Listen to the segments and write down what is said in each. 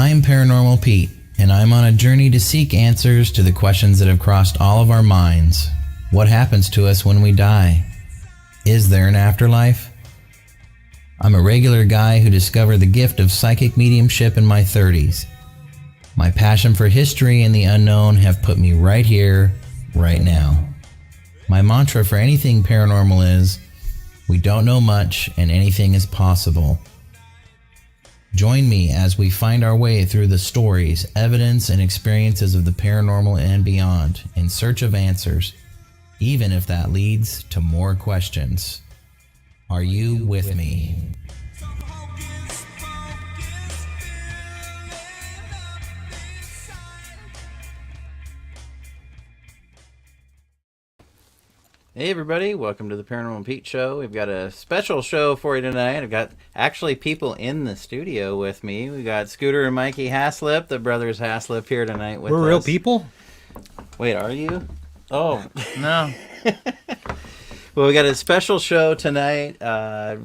I'm Paranormal Pete, and I'm on a journey to seek answers to the questions that have crossed all of our minds. What happens to us when we die? Is there an afterlife? I'm a regular guy who discovered the gift of psychic mediumship in my 30s. My passion for history and the unknown have put me right here, right now. My mantra for anything paranormal is, we don't know much and anything is possible. Join me as we find our way through the stories, evidence, and experiences of the paranormal and beyond in search of answers, even if that leads to more questions. Are you with me? Hey everybody, welcome to the Paranormal Pete Show. We've got a special show for you tonight. I've got actually people in the studio with me. We got Scooter and Mykey Haslip, the Brothers Haslip, here tonight with us. We're real people? Wait, are you? Oh. No. Well, we got a special show tonight. We're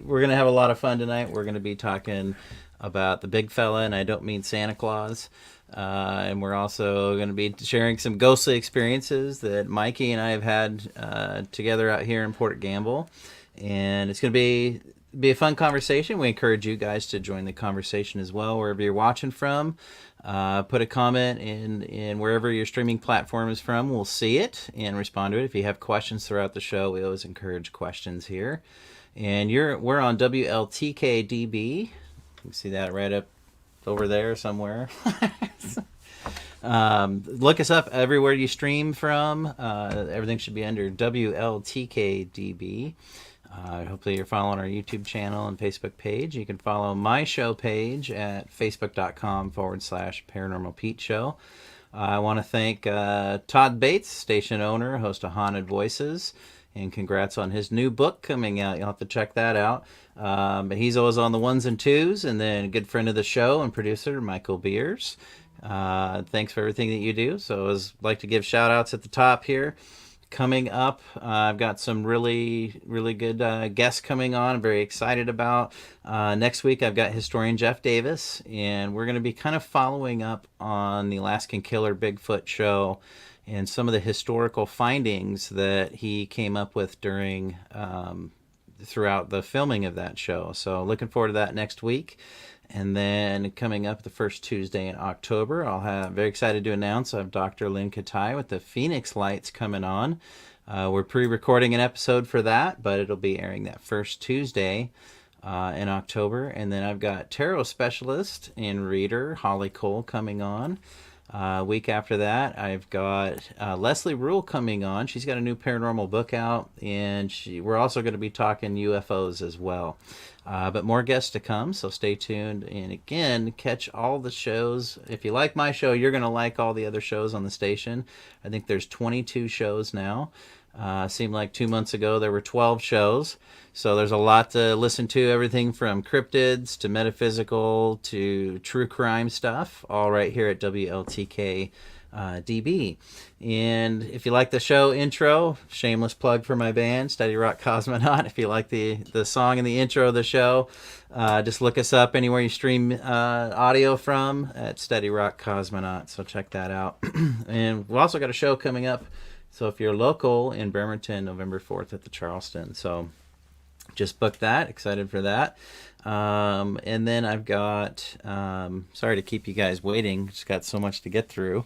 going to have a lot of fun tonight. We're going to be talking about the big fella, and I don't mean Santa Claus. And we're also going to be sharing some ghostly experiences that Mykey and I have had together out here in Port Gamble. And it's going to be a fun conversation. We encourage you guys to join the conversation as well, wherever you're watching from. Put a comment in wherever your streaming platform is from. We'll see it and respond to it. If you have questions throughout the show, we always encourage questions here. And we're on WLTKDB. You can see that right up over there somewhere. Look us up everywhere you stream from. Everything should be under WLTKDB. Hopefully you're following our YouTube channel and Facebook page. You can follow my show page at facebook.com/Paranormal Pete Show. I want to thank Todd Bates, station owner, host of Haunted Voices, and congrats on his new book coming out. You'll have to check that out. But he's always on the ones and twos, and then a good friend of the show and producer, Michael Beers. Thanks for everything that you do. So I always like to give shout outs at the top here. Coming up, I've got some really, really good guests coming on. I'm very excited about. Next week, I've got historian Jeff Davis, and we're going to be kind of following up on the Alaskan Killer Bigfoot show and some of the historical findings that he came up with during throughout the filming of that show. So looking forward to that next week. And then coming up the first Tuesday in October, very excited to announce I have Dr. Lynn Katai with the Phoenix Lights coming on. We're pre-recording an episode for that, but it'll be airing that first Tuesday in October. And then I've got tarot specialist and reader Holly Cole coming on. Week after that, I've got Leslie Rule coming on. She's got a new paranormal book out, and we're also going to be talking UFOs as well. But more guests to come, so stay tuned. And again, catch all the shows. If you like my show, you're going to like all the other shows on the station. I think there's 22 shows now. Seemed like 2 months ago there were 12 shows. So there's a lot to listen to, everything from cryptids to metaphysical to true crime stuff, all right here at WLTK DB. And if you like the show intro, shameless plug for my band, Steady Rock Cosmonaut. If you like the song and the intro of the show, just look us up anywhere you stream audio from at Steady Rock Cosmonaut. So check that out. And we've also got a show coming up. So if you're local in Bremerton, November 4th at the Charleston. So just booked that. Excited for that. And then I've got, sorry to keep you guys waiting. Just got so much to get through.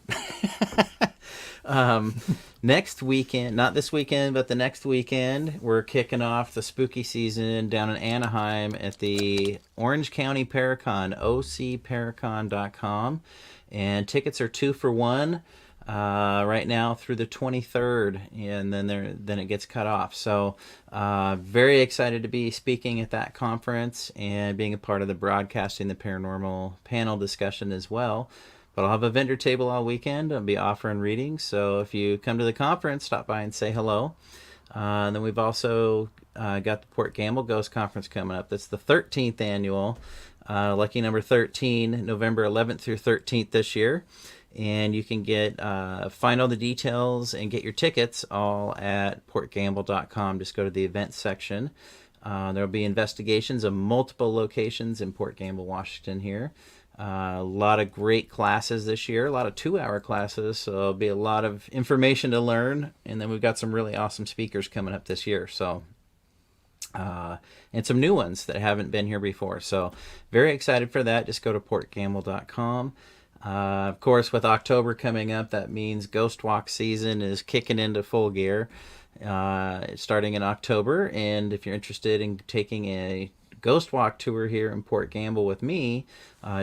Next weekend, not this weekend, but the next weekend, we're kicking off the spooky season down in Anaheim at the Orange County Paracon, ocparacon.com. And tickets are 2 for 1. Right now through the 23rd, and then it gets cut off. So very excited to be speaking at that conference and being a part of the Broadcasting the Paranormal panel discussion as well. But I'll have a vendor table all weekend. I'll be offering readings, so if you come to the conference, stop by and say hello. And then we've also got the Port Gamble Ghost Conference coming up. That's the 13th annual, lucky number 13, November 11th through 13th this year. And you can find all the details and get your tickets all at portgamble.com. Just go to the events section. There will be investigations of multiple locations in Port Gamble, Washington here. A lot of great classes this year, a lot of 2-hour classes, so there'll be a lot of information to learn. And then we've got some really awesome speakers coming up this year. So, and some new ones that haven't been here before. So very excited for that. Just go to portgamble.com. Of course, with October coming up, that means Ghost Walk season is kicking into full gear, starting in October. And if you're interested in taking a Ghost Walk tour here in Port Gamble with me,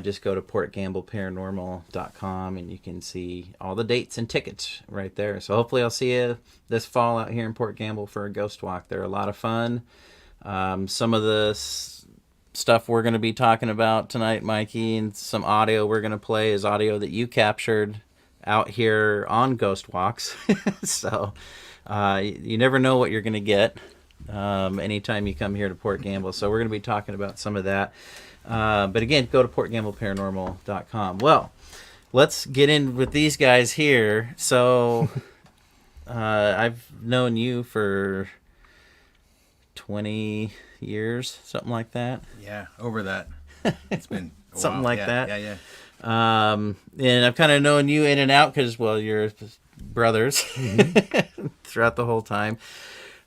just go to portgambleparanormal.com and you can see all the dates and tickets right there. So hopefully I'll see you this fall out here in Port Gamble for a Ghost Walk. They're a lot of fun. Some of the stuff we're going to be talking about tonight, Mikey, and some audio we're going to play is audio that you captured out here on Ghost Walks. So you never know what you're going to get anytime you come here to Port Gamble. So we're going to be talking about some of that. But again, go to portgambleparanormal.com. Well, let's get in with these guys here. So I've known you for 20 years, something like that. Yeah, over that. It's been a something while. like that. Yeah. And I've kind of known you in and out because, well, you're brothers throughout the whole time.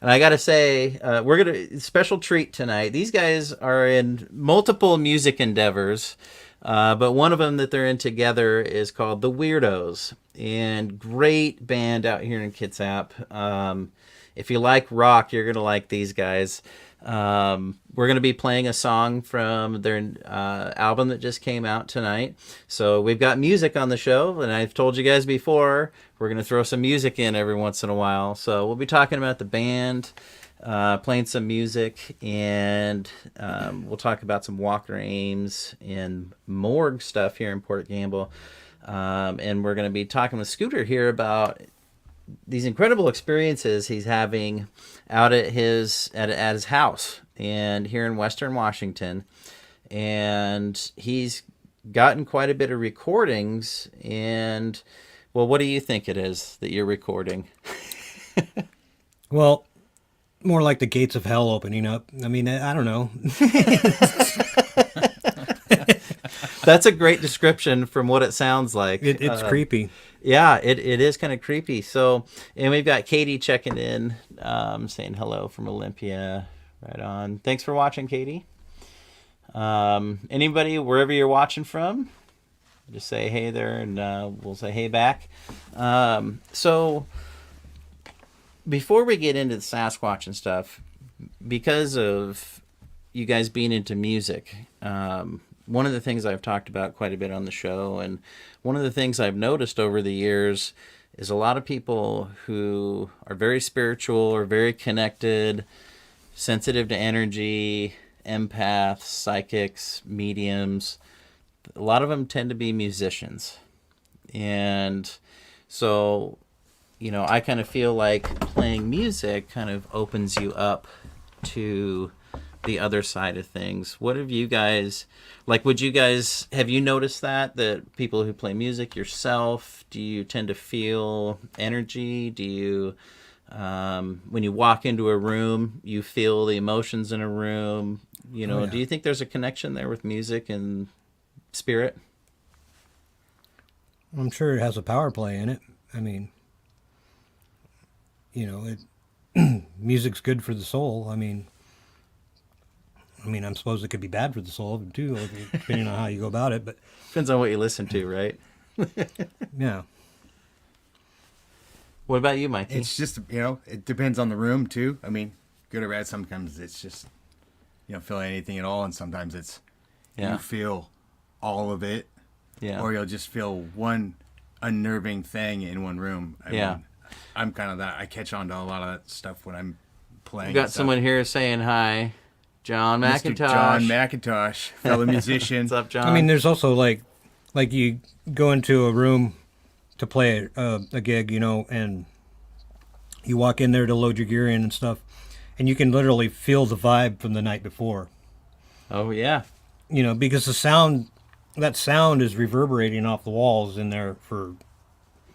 And I got to say, we're going to special treat tonight. These guys are in multiple music endeavors, but one of them that they're in together is called the Weirdos, and great band out here in Kitsap. If you like rock, you're going to like these guys. We're going to be playing a song from their album that just came out tonight. So we've got music on the show, and I've told you guys before, we're going to throw some music in every once in a while. So we'll be talking about the band, playing some music, and we'll talk about some Walker Ames and morgue stuff here in Port Gamble. And we're going to be talking with Scooter here about these incredible experiences he's having out at his house and here in Western Washington. And he's gotten quite a bit of recordings. And, well, what do you think it is that you're recording? Well, more like the gates of hell opening up. I mean, I don't know. That's a great description from what it sounds like. It's creepy. Yeah, it is kind of creepy. So, and we've got Katie checking in, saying hello from Olympia. Right on. Thanks for watching, Katie. Anybody, wherever you're watching from, just say hey there, and we'll say hey back. So, before we get into the Sasquatch and stuff, because of you guys being into music, one of the things I've talked about quite a bit on the show, and one of the things I've noticed over the years, is a lot of people who are very spiritual or very connected, sensitive to energy, empaths, psychics, mediums. A lot of them tend to be musicians. And so, I kind of feel like playing music kind of opens you up to the other side of things. What have you guys, have you noticed that people who play music, yourself, do you tend to feel energy? Do you, when you walk into a room, you feel the emotions in a room? Do you think there's a connection there with music and spirit? I'm sure it has a power play in it. I mean, music's good for the soul. I mean, I suppose it could be bad for the soul too, depending on how you go about it. But depends on what you listen to, right? Yeah. What about you, Mike? It's just, it depends on the room too. I mean, good or bad, sometimes it's just, you don't feel anything at all. And sometimes it's, you feel all of it. Yeah. Or you'll just feel one unnerving thing in one room. I mean, I'm kind of that. I catch on to a lot of that stuff when I'm playing. We got someone here saying hi. John McIntosh. Mr. John McIntosh, fellow musician. What's up, John? I mean, there's also like you go into a room to play a gig, and you walk in there to load your gear in and stuff, and you can literally feel the vibe from the night before. Oh, yeah. Because that sound is reverberating off the walls in there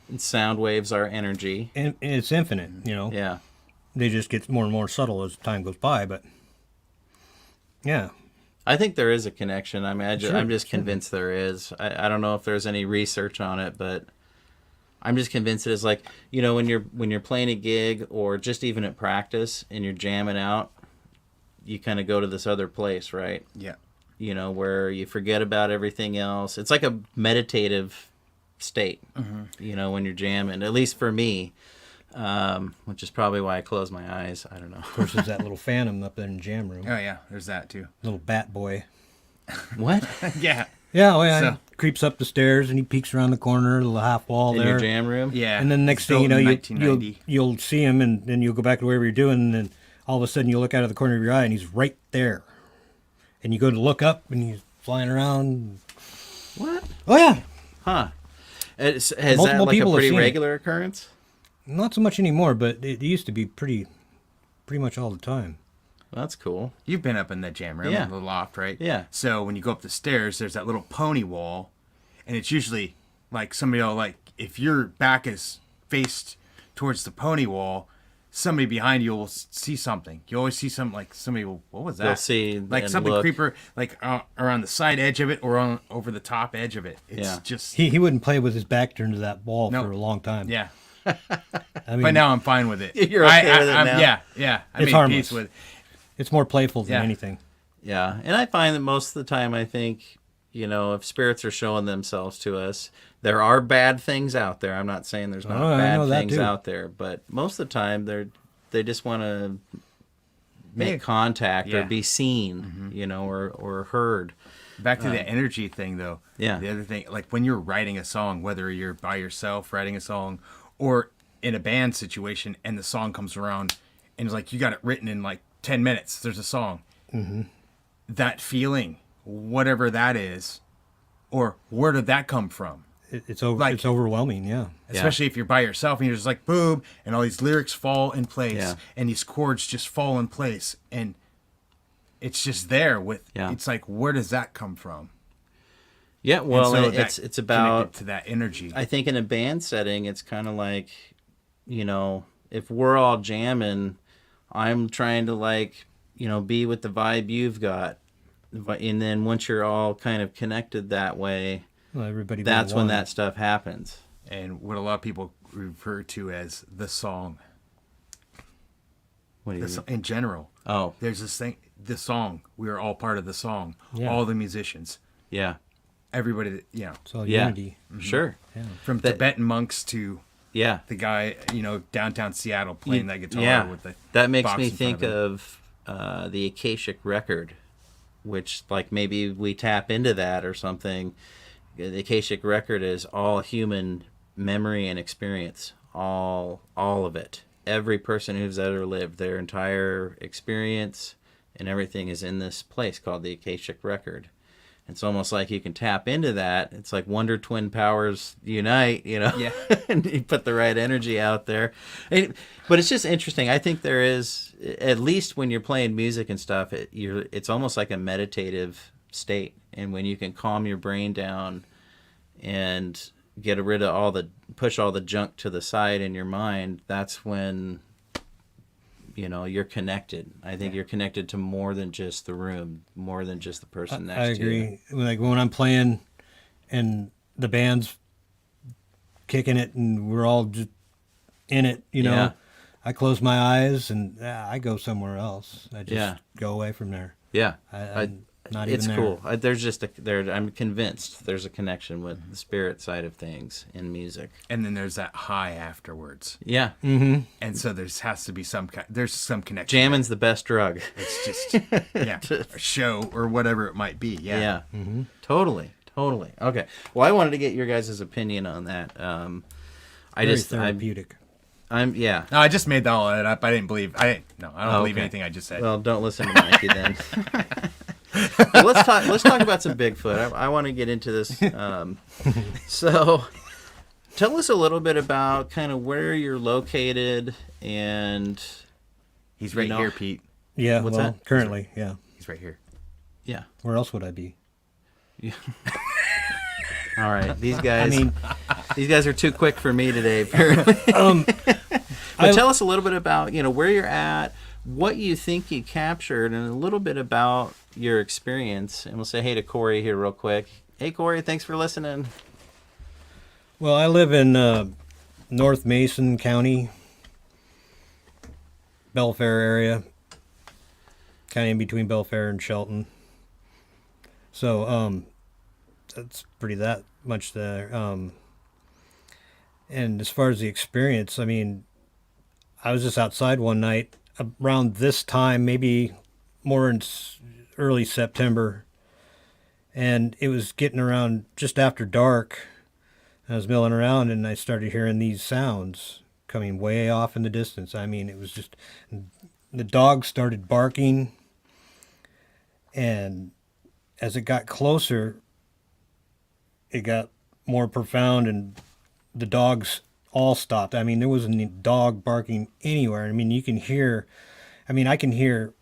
And sound waves are energy. And it's infinite, Yeah. They just get more and more subtle as time goes by, but yeah. I think there is a connection. I mean, I'm just Sure. convinced there is. I don't know if there's any research on it, but I'm just convinced it is. Like, you know, when you're playing a gig or just even at practice and you're jamming out, you kind of go to this other place, right? Yeah. You know, where you forget about everything else. It's like a meditative state, you know, when you're jamming, at least for me, which is probably why I close my eyes. I don't know. Of course, there's that little phantom up in the jam room. Oh yeah, there's that too. Little bat boy. What? Yeah. Yeah, oh yeah. So- He creeps up the stairs and he peeks around the corner, the little half wall In there. your jam room? Yeah. And then next It's thing you built know, in 1990. you'll see him, and then you'll go back to wherever you're doing, and then all of a sudden you look out of the corner of your eye, and he's right there. And you go to look up, and he's flying around. What? Oh yeah, Huh. Has that Multiple like a people have pretty seen it. regular occurrence? not so much anymore, but it used to be pretty much all the time. Well, that's cool. You've been up in that jam room, Yeah. the loft, right? Yeah. So when you go up the stairs, there's that little pony wall, and it's usually like somebody will, like, if your back is faced towards the pony wall, somebody behind you will see something. You always see something, like somebody will, what was that? They'll see like and something look. creeper, like around the side edge of it or on over the top edge of it. It's Yeah. just He wouldn't play with his back turned to that wall No. for a long time. yeah. I mean, But now I'm fine with it. You're okay with it I'm- now? Yeah, yeah. I It's made harmless. peace with. it's more playful than Yeah. anything. Yeah, and I find that most of the time, I think, you know, if spirits are showing themselves to us, there are bad things out there. I'm not saying there's not Oh, I know bad that things too. out there, but most of the time, they just want to make contact or Yeah. be seen, you know, or heard. Back to the energy thing, though. Yeah. The other thing, like when you're writing a song, whether you're by yourself writing a song or in a band situation and the song comes around and it's like you got it written in like 10 minutes, there's a song. Mm-hmm. That feeling, whatever that is, or where did that come from? It's over. Like- It's overwhelming. Yeah. Especially if you're by yourself and you're just like, boom, and all these lyrics fall in place Yeah. and these chords just fall in place. And it's just there with, Yeah. it's like, where does that come from? Yeah, well, And so it's that it's about. connected to that energy. I think in a band setting, it's kind of like, you know, if we're all jamming, I'm trying to, like, you know, be with the vibe you've got, and then once you're all kind of connected that way, Well, everybody. that's will when want that stuff happens. And what a lot of people refer to as the song. What do you mean? In general, Oh, there's this thing, the song. We are all part of the song. Yeah. All the musicians, yeah, everybody. That, you know, It's all yeah, unity. sure, from That- Tibetan monks to yeah. the guy, you know, downtown Seattle playing that guitar Yeah, with the. that makes box me in front think of of the Akashic record, which, like, maybe we tap into that or something. The Akashic record is all human memory and experience, all of it. Every person who's ever lived, their entire experience and everything is in this place called the Akashic record. It's almost like you can tap into that. It's like Wonder Twin powers unite, you know, Yeah. and you put the right energy out there. But it's just interesting. I think there is, at least when you're playing music and stuff, it's almost like a meditative state. And when you can calm your brain down and get rid of push all the junk to the side in your mind, that's when, you know, you're connected. I think you're connected to more than just the room, more than just the person next I to you. agree. Like when I'm playing, and the band's kicking it, and we're all just in it. You know, Yeah. I close my eyes and I go somewhere else. I just Yeah. go away from there. Yeah. I'm not It's even there. cool. There's just I'm convinced there's a connection with the spirit side of things in music. and then there's that high afterwards, Yeah. Mm-hmm. and so has to be there's some connection. Jamming's the best drug. It's just yeah, a show or whatever it might be. Yeah. Yeah. Mm-hmm. Totally. Okay. Well, I wanted to get your guys' opinion on that. Very therapeutic. Yeah. No, I just made all that up. I don't believe Okay. anything I just said. Well, don't listen to Mikey then. Well, let's talk about some Bigfoot. I want to get into this. So, tell us a little bit about kind of where you're located and He's right you know- here, Pete. Yeah. What's well, that? currently, yeah. He's right here. yeah. Where else would I be? All right, these I guys. mean, These guys are too quick for me today, apparently. But tell us a little bit about, you know, where you're at, what you think you captured and a little bit about your experience. And we'll say hey to Corey here real quick. Hey, Corey, thanks for listening. Well, I live in North Mason County, Belfair area, kind of in between Belfair and Shelton. So that's pretty that much there. And as far as the experience, I mean, I was just outside one night around this time, maybe more in early September, and it was getting around just after dark. I was milling around and I started hearing these sounds coming way off in the distance. I mean, it was just, the dog started barking, and as it got closer, it got more profound, and the dogs all stopped. I mean, there wasn't a dog barking anywhere. I mean, you can hear, I mean, I can hear,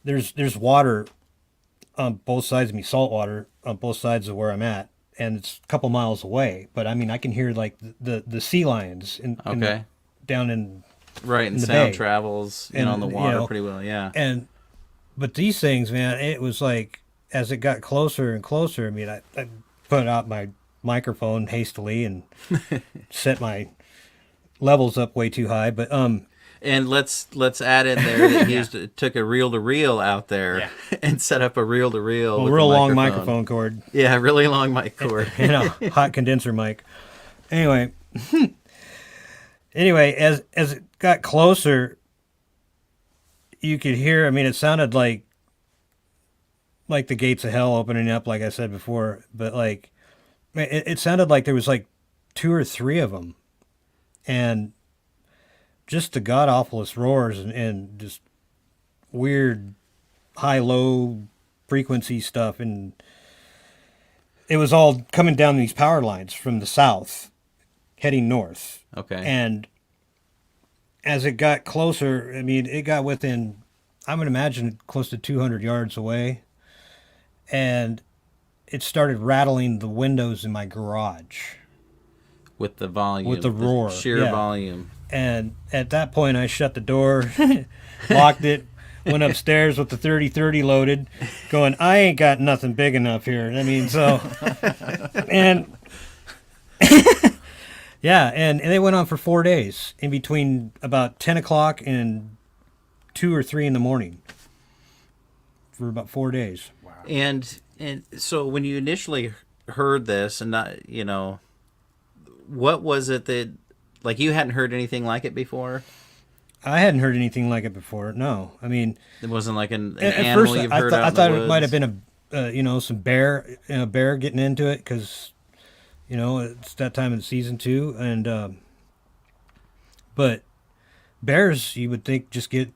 there's water on both sides of me, salt water on both sides of where I'm at, and it's a couple miles away. But I mean, I can hear like the sea lions down in right, and the sound bay. travels And, on the water, you know, pretty well, yeah. But these things, man, it was like as it got closer and closer. I mean, I put out my microphone hastily and set my levels up way too high. But and let's add in there that he took a reel-to-reel out there and set up a reel-to-reel. with real long microphone cord. Yeah, really long mic cord. You know, hot condenser mic. Anyway, as it got closer, you could hear. I mean, it sounded like the gates of hell opening up, like I said before. But like, it sounded like there was like 2 or 3 of them, and just the god awfulest roars and just weird high-low frequency stuff, and it was all coming down these power lines from the south, heading north. Okay. And as it got closer, I mean, it got within, I would imagine, close to 200 yards away, and it started rattling the windows in my garage. With the volume. With the roar. Sheer volume. And at that point, I shut the door, locked it, went upstairs with the 30-30 loaded, going, I ain't got nothing big enough here. I mean, so, and, yeah, and they went on for 4 days, in between about 10 o'clock and 2 or 3 in the morning, for about 4 days. Wow. And so when you initially heard this, and not, you know, what was it that, like, you hadn't heard anything like it before? I hadn't heard anything like it before. No, I mean, it wasn't like an at animal first, you've heard out I in thought the it might have woods. been some bear getting into it, because, you know, it's that time of the season too, and but bears, you would think, just get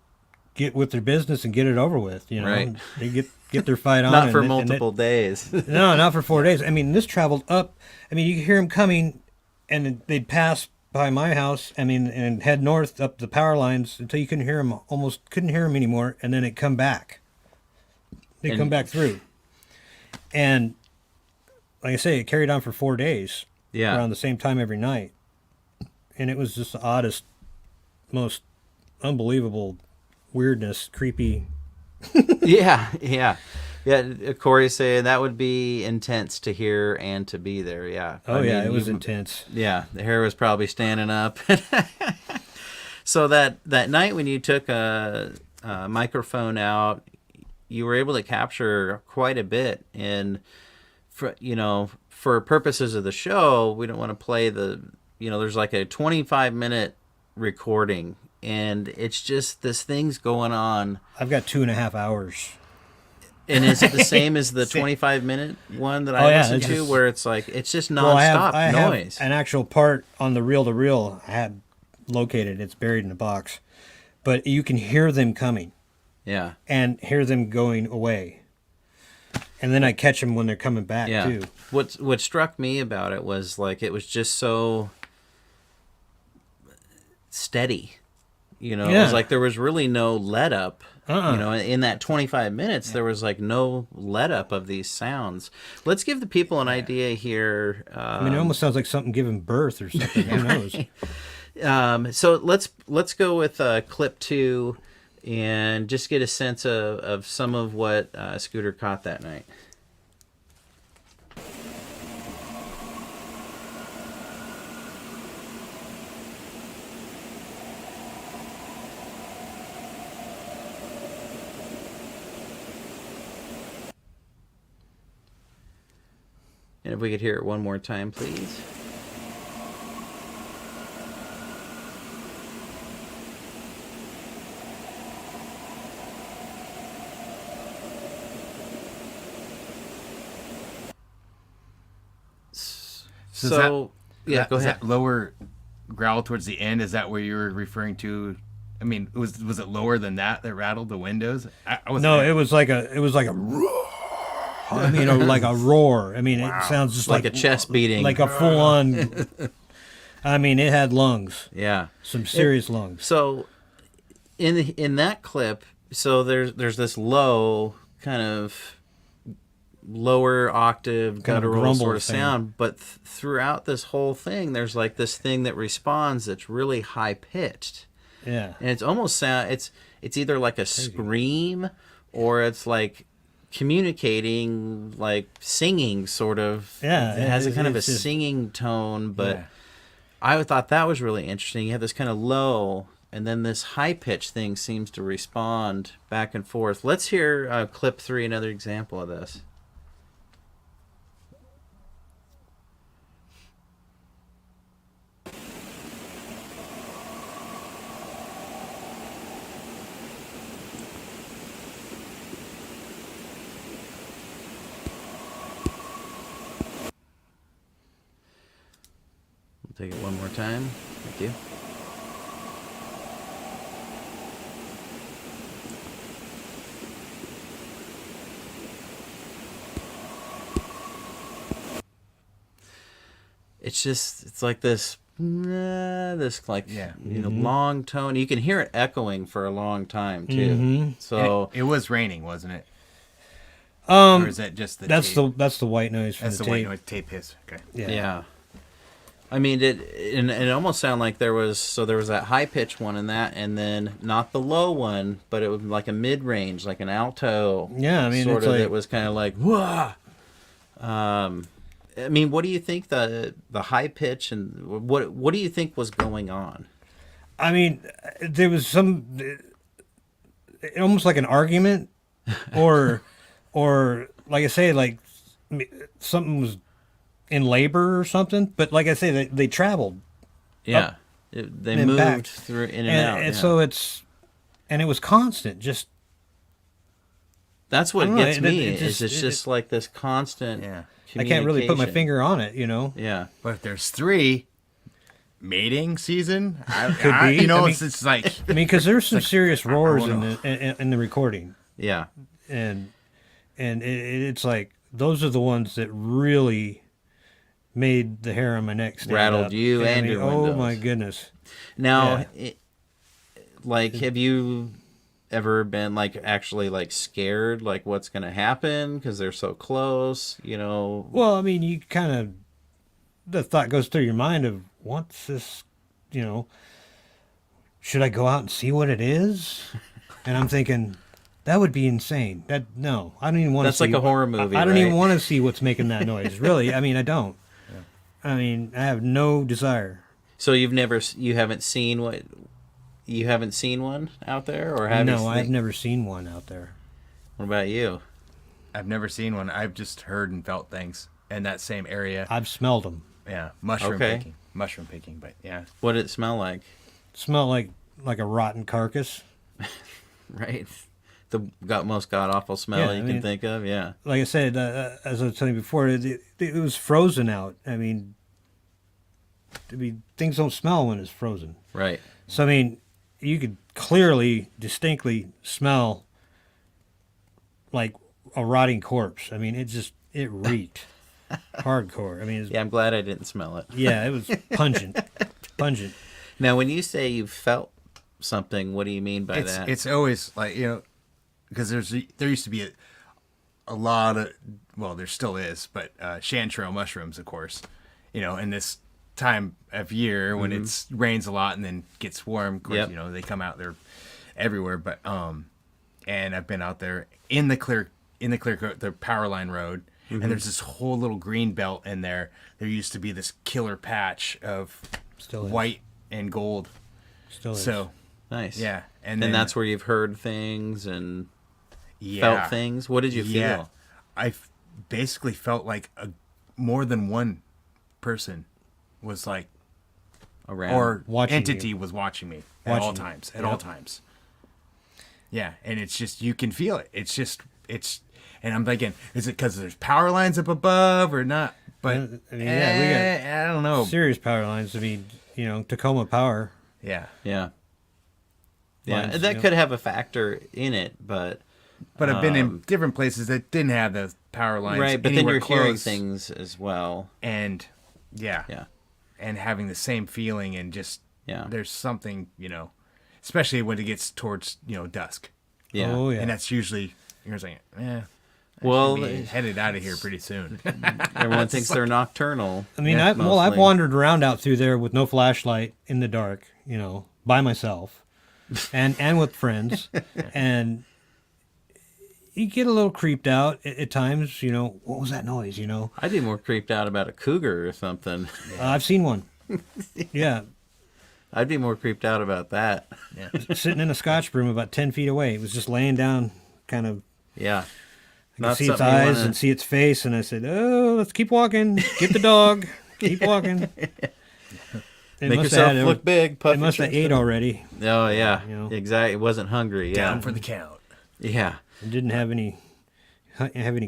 with their business and get it over with. You know, Right. They get their fight on. Not for multiple days. No, not for 4 days. I mean, this traveled up. I mean, you could hear them coming, and they'd pass by my house. I mean, and head north up the power lines until you couldn't hear them. Almost couldn't hear them anymore, and then it'd come back. They'd come back through, and like I say, it carried on for 4 days. Yeah. Around the same time every night, and it was just the oddest, most unbelievable weirdness, creepy. Yeah. Corey's saying that would be intense to hear and to be there. Yeah. Oh, yeah, it was intense. Yeah, the hair was probably standing up. So that night when you took a microphone out, you were able to capture quite a bit. And for purposes of the show, we don't want to play there's like a 25-minute recording, and it's just this thing's going on. I've got 2.5 hours. And is it the same as the 25-minute one that I listened to, where it's like, it's just nonstop I noise? have an actual part on the reel-to-reel I had located. It's buried in a box. But you can hear them coming. Yeah. And hear them going away. And then I catch them when they're coming back, too. What struck me about it was, like, it was just so steady. You know, it was like there was really no let up. You know, in that 25 minutes, there was like no let up of these sounds. Let's give the people an idea here. I mean, it almost sounds like something giving birth or something. Who knows? So let's go with clip 2. and just get a sense of some of what Scooter caught that night. And if we could hear it one more time, please. So yeah, go ahead. That lower growl towards the end, is that where you were referring to? I mean, was it lower than that rattled the windows? It was like a roar. I mean, like a roar. I mean, It sounds just like a chest beating, like a full on. I mean, it had lungs. Yeah, some serious lungs. So in that clip, so there's this low kind of lower octave guttural sort of sound, but throughout this whole thing there's like this thing that responds that's really high pitched. Yeah, and it's almost it's either like a scream or it's like communicating, like singing sort of. Yeah, it has a kind of a singing tone, but yeah. I thought that was really interesting. You have this kind of low and then this high pitched thing seems to respond back and forth. Let's hear clip 3, another example of this. Take it one more time. Thank you. It's like this like long tone. You can hear it echoing for a long time too. Mm-hmm. So it was raining, wasn't it? Or is that just the tape? That's the white noise from the tape. White noise tape hiss. Okay. Yeah. I mean, it almost sounded like there was that high pitched one in that, and then not the low one, but it was like a mid range, like an alto. Yeah, I mean, sort of. It was kind of like wah. I mean, what do you think the high pitch and what do you think was going on? I mean, there was almost like an argument, or like I say, like something was in labor or something, but like I say, they traveled. Yeah, they moved back through in and out. And so it was constant. Just that's what gets me. It's just like this constant. Yeah, I can't really put my finger on it, you know. Yeah, but if there's 3 mating season, could be. You know, it's like I mean, because there's some serious roars in the recording. Yeah, and it's like those are the ones that really made the hair on my neck stand rattled up. You and your windows. Oh my goodness! Now, have you ever been like actually like scared, like what's going to happen because they're so close? You know. Well, I mean, you kind of the thought goes through your mind of what's this? You know, should I go out and see what it is? And I'm thinking. That would be insane. I don't even want to see. That's like a horror movie. I don't even want to see what's making that noise. Really, I mean, I don't. Yeah. I mean, I have no desire. So you haven't seen one out there, or have you? No, I've never seen one out there. What about you? I've never seen one. I've just heard and felt things in that same area. I've smelled them. Yeah, mushroom picking, but yeah. What did it smell like? Smell like a rotten carcass. Right. The most god-awful smell you can think of, yeah. Like I said, as I was telling you before, it was frozen out. I mean, things don't smell when it's frozen. Right. So, I mean, you could clearly, distinctly smell like a rotting corpse. I mean, it reeked. Hardcore. I mean, yeah, I'm glad I didn't smell it. Yeah, it was pungent. Pungent. Now, when you say you felt something, what do you mean by that? It's always like, you know, because there used to be a lot of, well, there still is, but chanterelle mushrooms, of course, you know, in this time of year when it rains a lot and then gets warm, of course, you know, they come out there. everywhere, but and I've been out there in the the power line road, and there's this whole little green belt in there. There used to be this killer patch of white and gold. Still is. So nice. Yeah, and that's where you've heard things and felt things. What did you feel? I basically felt like more than one person was like around or watching entity you. was watching me at all times. At all times. Yeah, and it's just you can feel it. It's and I'm thinking, is it because there's power lines up above or not? But I mean, we got I don't know. serious power lines. I mean, Tacoma Power. Yeah. Lines, that could have a factor in it, but I've been in different places that didn't have the power lines. Right, but then you're close. hearing things as well. And and having the same feeling, and just there's something, especially when it gets towards dusk. Yeah. Oh yeah. And that's usually you're saying, well, be headed out of here pretty soon. Everyone thinks they're nocturnal. I mean, I've wandered around out through there with no flashlight in the dark, by myself, and with friends, and you get a little creeped out at times. What was that noise? I'd be more creeped out about a cougar or something. I've seen one. Yeah. I'd be more creeped out about that. Yeah. Sitting in a Scotch broom about 10 feet away. It was just laying down, kind of. Yeah. I could see its eyes and see its face, and I said, "Oh, let's keep walking. Get the dog. Keep walking." Make yourself look big. It must have ate already. Oh yeah, exactly. It wasn't hungry. Yeah. Down for the count. Yeah. It didn't have any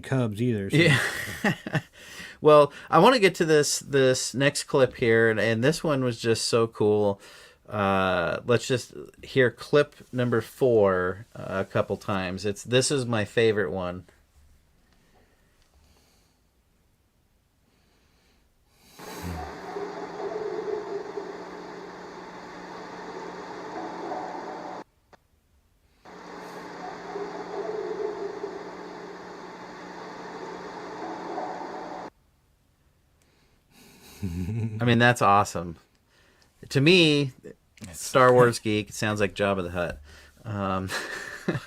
cubs either. So. Yeah. Well, I want to get to this next clip here, and this one was just so cool. Let's just hear clip number 4 a couple times. This is my favorite one. I mean, that's awesome. To me, Star Wars geek, it sounds like Jabba the Hutt.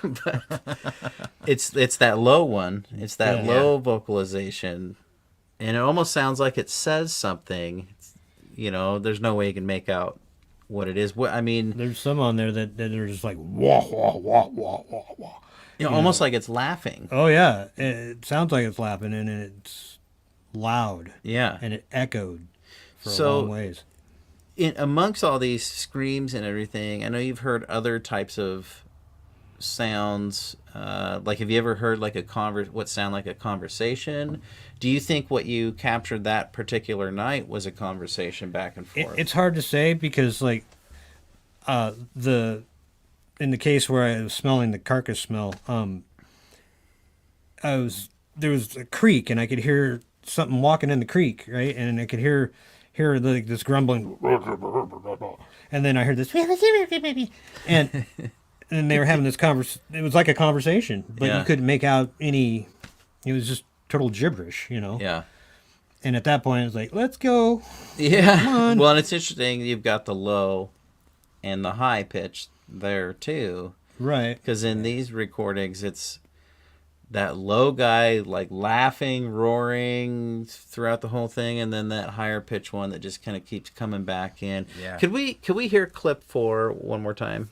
But it's that low one. It's that low vocalization. And it almost sounds like it says something. There's no way you can make out what it is. I mean... There's some on there that are just like, wah, wah, wah, wah, wah, wah. Almost like it's laughing. Oh, yeah. It sounds like it's laughing, and it's loud. Yeah. And it echoed for a long ways. Amongst all these screams and everything, I know you've heard other types of sounds. Like, have you ever heard like what sound like a conversation? Do you think what you captured that particular night was a conversation back and forth? It's hard to say because, like, in the case where I was smelling the carcass smell, there was a creek, and I could hear something walking in the creek, right? And I could hear like this grumbling, and then I heard this, and they were having this It was like a conversation, but you couldn't make out any. It was just total gibberish, Yeah. And at that point, I was like, "Let's go." Yeah. Come on. Well, and it's interesting. You've got the low and the high pitch there too, right? Because in these recordings, it's that low guy like laughing, roaring throughout the whole thing, and then that higher pitch one that just kind of keeps coming back in. Yeah. Could we hear clip 4 one more time?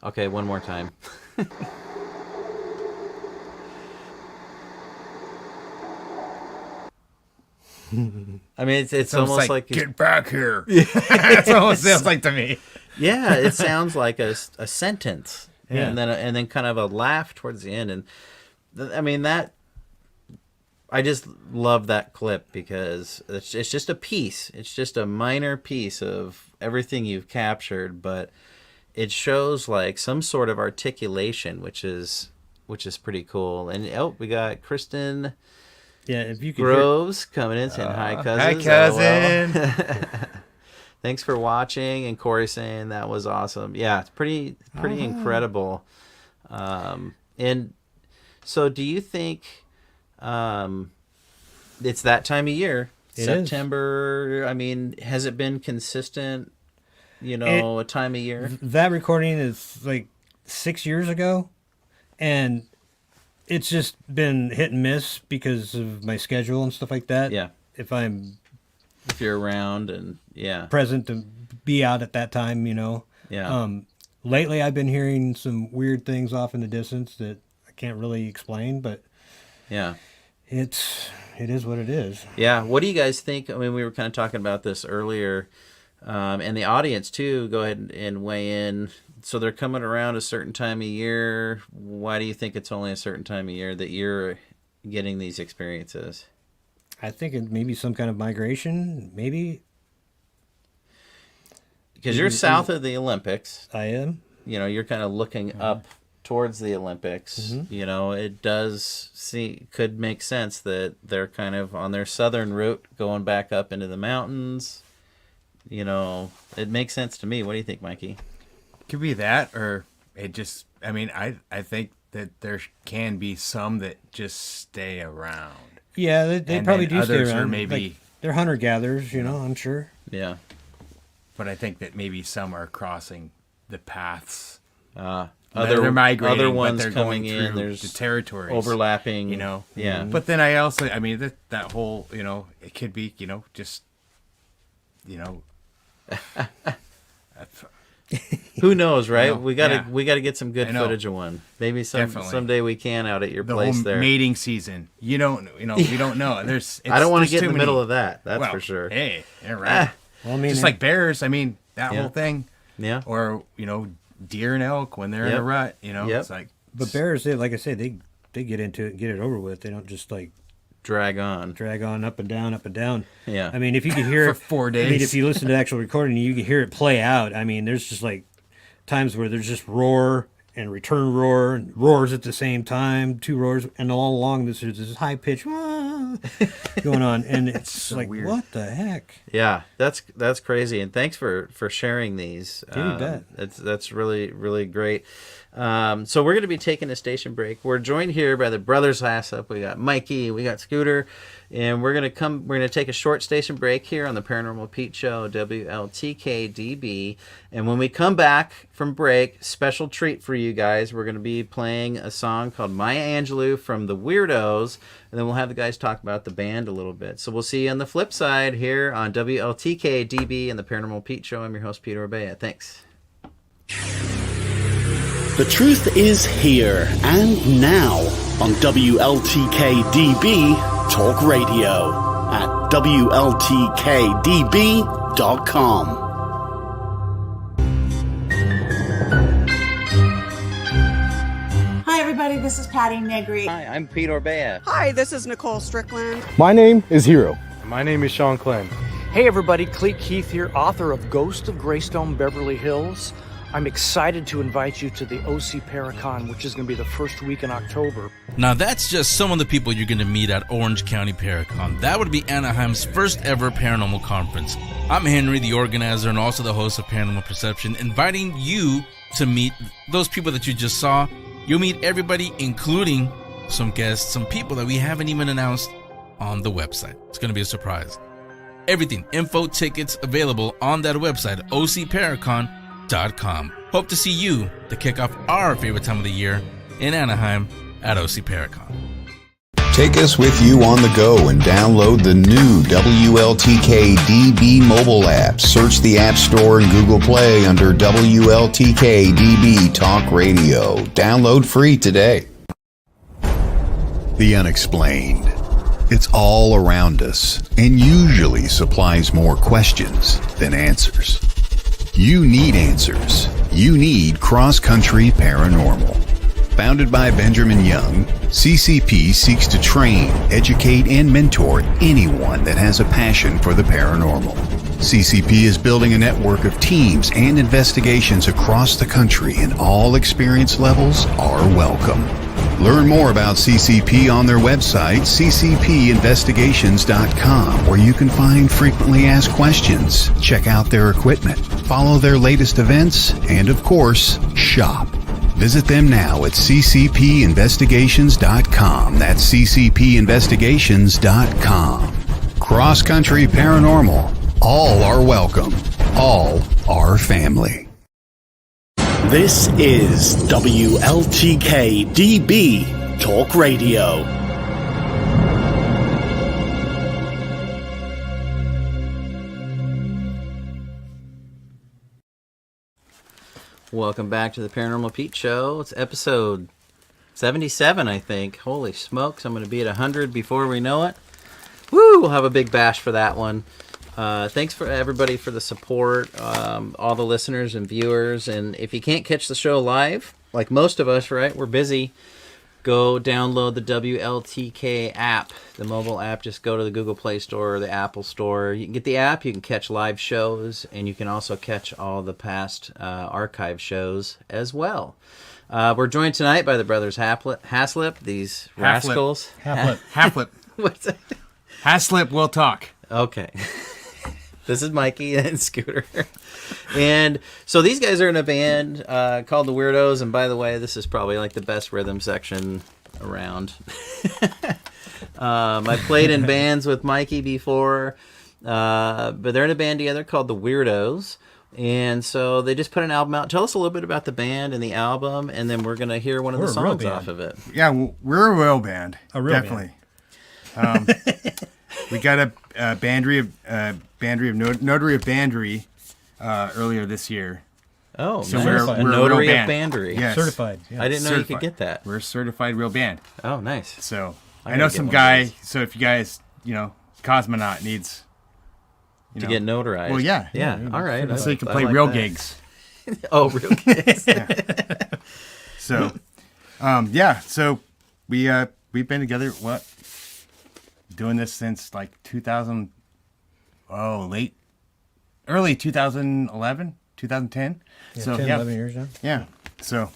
Okay, one more time. I mean, it's almost like get back here. That's what it sounds like to me. Yeah, it sounds like a sentence, Yeah. and then kind of a laugh towards the end, and I mean that. I just love that clip because it's just a piece. It's just a minor piece of everything you've captured, but it shows like some sort of articulation, which is pretty cool. And we got Kristen. Yeah, if you could Groves coming in saying hi, cousin. Hi, cousin. Thanks for watching, and Corey saying that was awesome. Yeah, it's pretty incredible. And so do you think it's that time of year? September, I mean, has it been consistent, a time of year? That recording is like 6 years ago, and it's just been hit and miss because of my schedule and stuff like that. Yeah. If you're around and, present to be out at that time, Yeah. Lately, I've been hearing some weird things off in the distance that I can't really explain, but yeah, it is what it is. Yeah. What do you guys think? I mean, we were kind of talking about this earlier, and the audience too. Go ahead and weigh in. So they're coming around a certain time of year. Why do you think it's only a certain time of year that you're getting these experiences? I think it may be some kind of migration, maybe. Because you're south of the Olympics. I am. You're kind of looking up towards the Olympics. It could make sense that they're kind of on their southern route going back up into the mountains. It makes sense to me. What do you think, Mikey? Could be that, or it just, I think that there can be some that just stay around. Yeah, they probably do stay around. Are maybe they're hunter-gatherers, I'm sure. Yeah. But I think that maybe some are crossing the paths. They're migrating, other ones they're coming going in. through There's the territories, overlapping. Yeah. But then I also, that whole, it could be, just, Who knows, right? We gotta get some good footage of one. Maybe someday we can out at your place there. Mating season. We don't know. I don't want to get in the middle of that. That's for sure. Hey, yeah, right. Well, just like bears. That whole thing. Yeah. Or deer and elk when they're in a rut. It's like. But bears, like I say, they get into it and get it over with. They don't just like drag on up and down, up and down. Yeah. If you could hear for 4 days. If you listen to the actual recording, you can hear it play out. There's just like times where there's just roar and return roar and roars at the same time, two roars, and all along there's this high pitch going on, and it's so like weird. What the heck? Yeah, that's crazy. And thanks for sharing these. You bet. That's really, really great. So we're going to be taking a station break. We're joined here by the Brothers Haslip. We got Mikey, we got Scooter, and we're going to take a short station break here on the Paranormal Pete Show, WLTKDB. And when we come back from break, special treat for you guys. We're going to be playing a song called Maya Angelou from the Weirdos, and then we'll have the guys talk about the band a little bit. So we'll see you on the flip side here on WLTKDB and the Paranormal Pete Show. I'm your host, Peter Orbea. Thanks. The truth is here and now on WLTKDB Talk Radio at WLTKDB.com. Hi, everybody. This is Patty Negri. Hi, I'm Pete Orbea. Hi, this is Nicole Strickland. My name is Hero. My name is Sean Clem. Hey, everybody. Cleet Keith here, author of Ghost of Greystone Beverly Hills. I'm excited to invite you to the OC Paracon, which is going to be the first week in October. Now, that's just some of the people you're going to meet at Orange County Paracon. That would be Anaheim's first ever paranormal conference. I'm Henry, the organizer and also the host of Paranormal Perception, inviting you to meet those people that you just saw. You'll meet everybody, including some guests, some people that we haven't even announced on the website. It's going to be a surprise. Everything, info, tickets available on that website, ocparacon.com. Hope to see you to kick off our favorite time of the year in Anaheim at OC Paracon. Take us with you on the go and download the new WLTK DB mobile app. Search the App Store and Google Play under WLTK DB Talk Radio. Download free today. The unexplained. It's all around us and usually supplies more questions than answers. You need answers. You need Cross Country Paranormal. Founded by Benjamin Young, CCP seeks to train, educate, and mentor anyone that has a passion for the paranormal. CCP is building a network of teams and investigations across the country, and all experience levels are welcome. Learn more about CCP on their website, ccpinvestigations.com, where you can find frequently asked questions, check out their equipment, follow their latest events, and of course, shop. Visit them now at ccpinvestigations.com. That's ccpinvestigations.com. Cross Country Paranormal. All are welcome. All are family. This is WLTK DB Talk Radio. Welcome back to the Paranormal Pete Show. It's episode 77, I think. Holy smokes, I'm going to be at 100 before we know it. Woo! We'll have a big bash for that one. Thanks for everybody for the support, all the listeners and viewers. And if you can't catch the show live, like most of us, right, we're busy, go download the WLTK app, the mobile app. Just go to the Google Play Store or the Apple Store. You can get the app, you can catch live shows, and you can also catch all the past archive shows as well. We're joined tonight by the Brothers Haslip, these rascals. Haslip. What's that? Haslip will talk. Okay. This is Mykey and Scooter. And so these guys are in a band called the Weirdos. And by the way, this is probably like the best rhythm section around. I played in bands with Mykey before, but they're in a band together called the Weirdos. And so they just put an album out. Tell us a little bit about the band and the album, and then we're going to hear one of the songs off of it. Yeah, we're a real band. A real definitely. Band. We got a Notary of Bandery earlier this year. Oh, so nice. we're a Notary real of Bandery. Yes. Certified. Yeah. I didn't know you could get that. We're a certified real band. Oh, nice. So I know some guy. So if you guys, Cosmonaut needs to get notarized. Well, yeah. All right. So you can play real gigs. Oh, real gigs. So, So we've been together. Doing this since like 2000. Early 2011, 2010. Yeah, so 10, 11 years now. Yeah. So,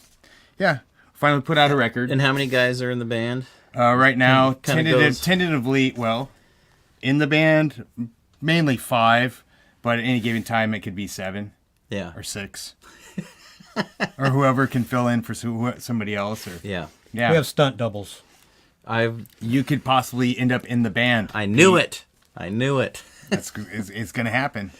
finally put out a record. And how many guys are in the band? Right now, tentatively, in the band, mainly 5, but at any given time it could be 7. Yeah. Or 6. Or whoever can fill in for somebody else. Or Yeah. We have stunt doubles. You could possibly end up in the band. I knew it. It's going to happen.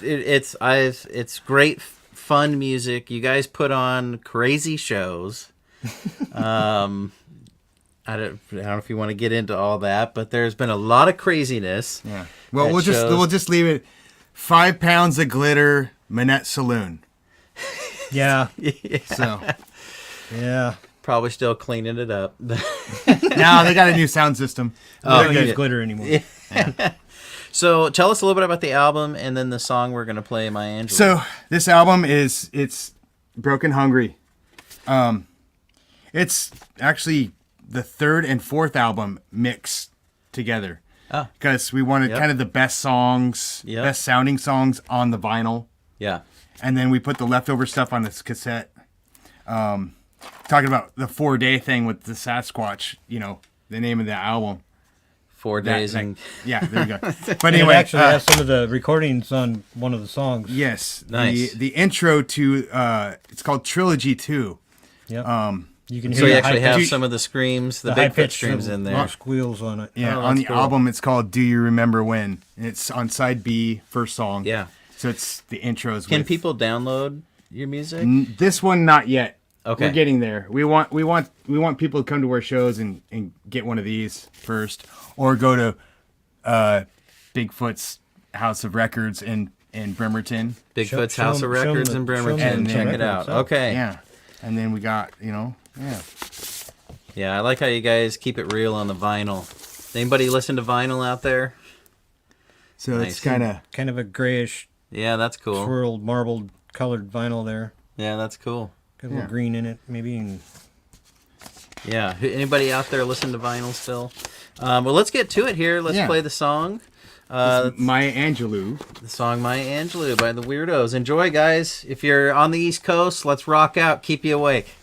It's great, fun music. You guys put on crazy shows. I don't know if you want to get into all that, but there's been a lot of craziness. Yeah. Well, we'll just leave it. 5 pounds of glitter, Manette Saloon. Yeah. So. Yeah. Probably still cleaning it up. No, they got a new sound system. They don't use glitter anymore. Yeah. So tell us a little bit about the album and then the song we're going to play, My Angelou. So this album it's Broken Hungry. It's actually the 3rd and 4th album mixed together. Because we wanted kind of the best songs, best sounding songs on the vinyl. Yeah. And then we put the leftover stuff on this cassette. Talking about the 4-day thing with the Sasquatch, the name of the album. 4 days. There you go. But anyway. It actually has some of the recordings on one of the songs. Yes. Nice. The intro to, it's called Trilogy 2. Yep. You can hear so you actually have some of the screams, the Bigfoot screams in there. Squeals on it. Yeah, on the album it's called Do You Remember When? And it's on side B, first song. Yeah. So it's the intros. Can people download your music? This one, not yet. Okay. We're getting there. We want people to come to our shows and get one of these first, or go to Bigfoot's House of Records in Bremerton. Bigfoot's House of Records in Bremerton. And check it out. Okay. Yeah. And then we got, Yeah, I like how you guys keep it real on the vinyl. Anybody listen to vinyl out there? So nice. It's kind of a grayish. Yeah, that's cool. Swirled, marbled, colored vinyl there. Yeah, that's cool. Got a little green in it, maybe. Yeah. Anybody out there listen to vinyl still? Well, let's get to it here. Let's play the song. My Angelou. The song My Angelou by the Weirdos. Enjoy, guys. If you're on the East Coast, let's rock out. Keep you awake.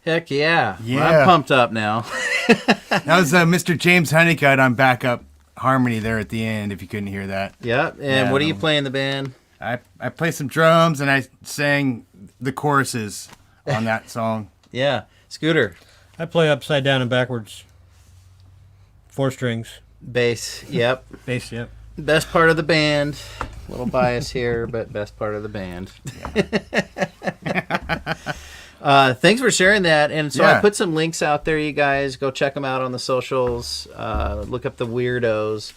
Heck yeah. Yeah. Well, I'm pumped up now. That was Mr. James Honeycutt on backup harmony there at the end, if you couldn't hear that. Yep. And what do you play in the band? I play some drums, and I sang the choruses on that song. Yeah. Scooter. I play upside down and backwards. 4 strings. Bass. Yep. Bass, yep. Best part of the band. A little bias here, but best part of the band. Thanks for sharing that. And so I put some links out there, you guys. Go check them out on the socials. Look up the Weirdos.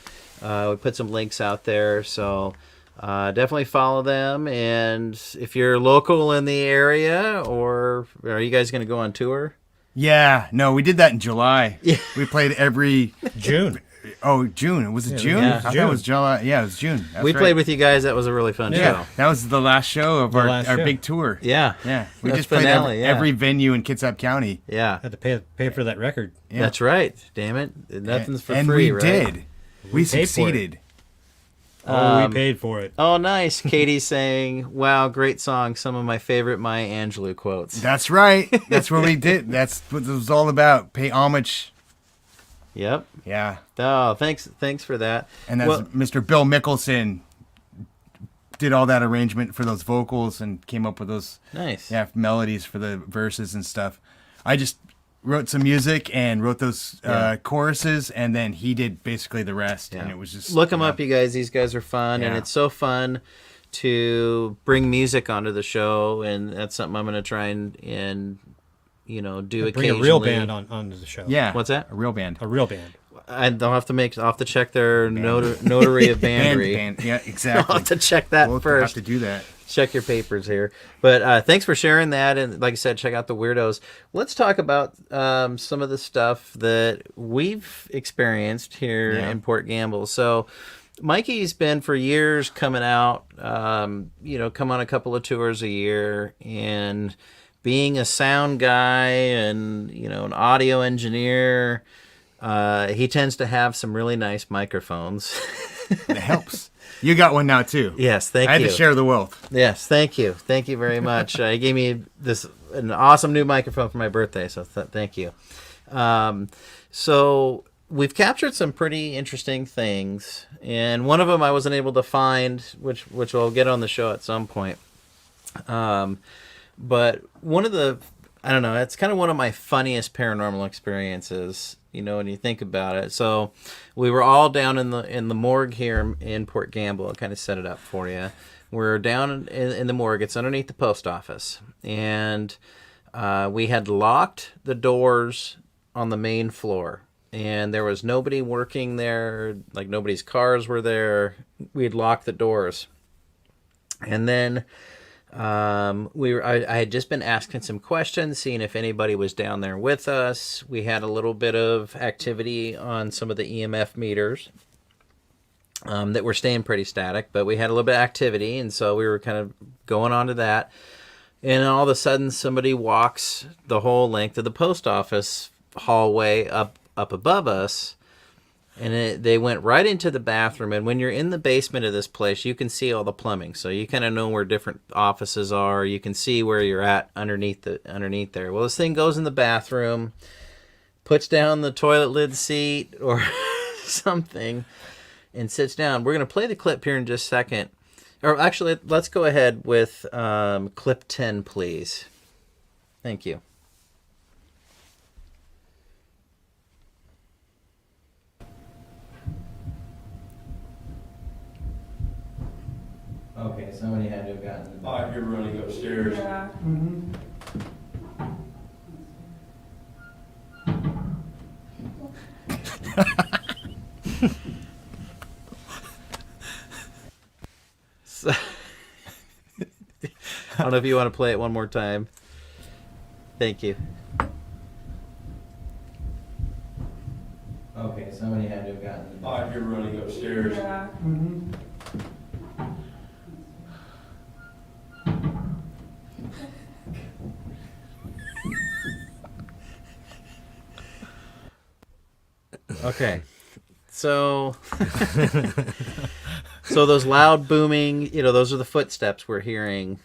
We put some links out there. So definitely follow them. And if you're local in the area, or are you guys going to go on tour? Yeah. No, we did that in July. Yeah. We played every... June. Oh, June. Was it June? Yeah. I thought it was July. Yeah, it was June. That's we right. played with you guys. That was a really fun show. That was the last show of our big tour. Yeah. Yeah. We That's just played finale, every venue in Kitsap County. Yeah. Had to pay for that record. Yeah. That's right. Damn it. Nothing's for and free, we right? did. We paid for it. succeeded. Oh, we paid for it. Oh, nice. Katie's saying, wow, great song. Some of my favorite Maya Angelou quotes. That's right. That's what we did. That's what it was all about. Pay homage. Yep. Yeah. Oh, thanks for that. And that's Mr. Bill Mickelson did all that arrangement for those vocals and came up with those melodies for the verses and stuff. I just wrote some music and wrote those choruses, and then he did basically the rest. And it was just look them up, you guys. These guys are fun, and it's so fun to bring music onto the show, and that's something I'm going to try and do occasionally. Bring a real band onto the show. Yeah. What's that? A real band. A real band. I'll have to check their notary of bandery. Band. Yeah, exactly. I'll have to check that we'll first. Have to do that. Check your papers here. But thanks for sharing that. And like I said, check out the Weirdos. Let's talk about some of the stuff that we've experienced here in Port Gamble. So Mykey's been for years coming out, come on a couple of tours a year, and being a sound guy and, an audio engineer, he tends to have some really nice microphones. It helps. You got one now, too. Yes, thank you. I had to share the wealth. Yes, thank you. Thank you very much. He gave me an awesome new microphone for my birthday, so thank you. So we've captured some pretty interesting things, and one of them I wasn't able to find, which I'll get on the show at some point. But one of the, I don't know, it's kind of one of my funniest paranormal experiences, when you think about it. So we were all down in the morgue here in Port Gamble. I'll kind of set it up for you. We're down in the morgue. It's underneath the post office. And we had locked the doors on the main floor. And there was nobody working there. Like, nobody's cars were there. We had locked the doors. And then I had just been asking some questions, seeing if anybody was down there with us. We had a little bit of activity on some of the EMF meters that were staying pretty static, but we had a little bit of activity, and so we were kind of going on to that. And all of a sudden, somebody walks the whole length of the post office hallway up above us. And they went right into the bathroom. And when you're in the basement of this place, you can see all the plumbing. So you kind of know where different offices are. You can see where you're at underneath there. Well, this thing goes in the bathroom, puts down the toilet lid seat or something, and sits down. We're going to play the clip here in just a second. Or actually, let's go ahead with clip 10, please. Thank you. Okay, somebody had to have gotten... Oh, you're running upstairs. Yeah. Mm-hmm. So, I don't know if you want to play it one more time. Thank you. Okay, somebody had to have gotten... Oh, you're running upstairs. Yeah. Mm-hmm. Okay, so those loud booming, those are the footsteps we're hearing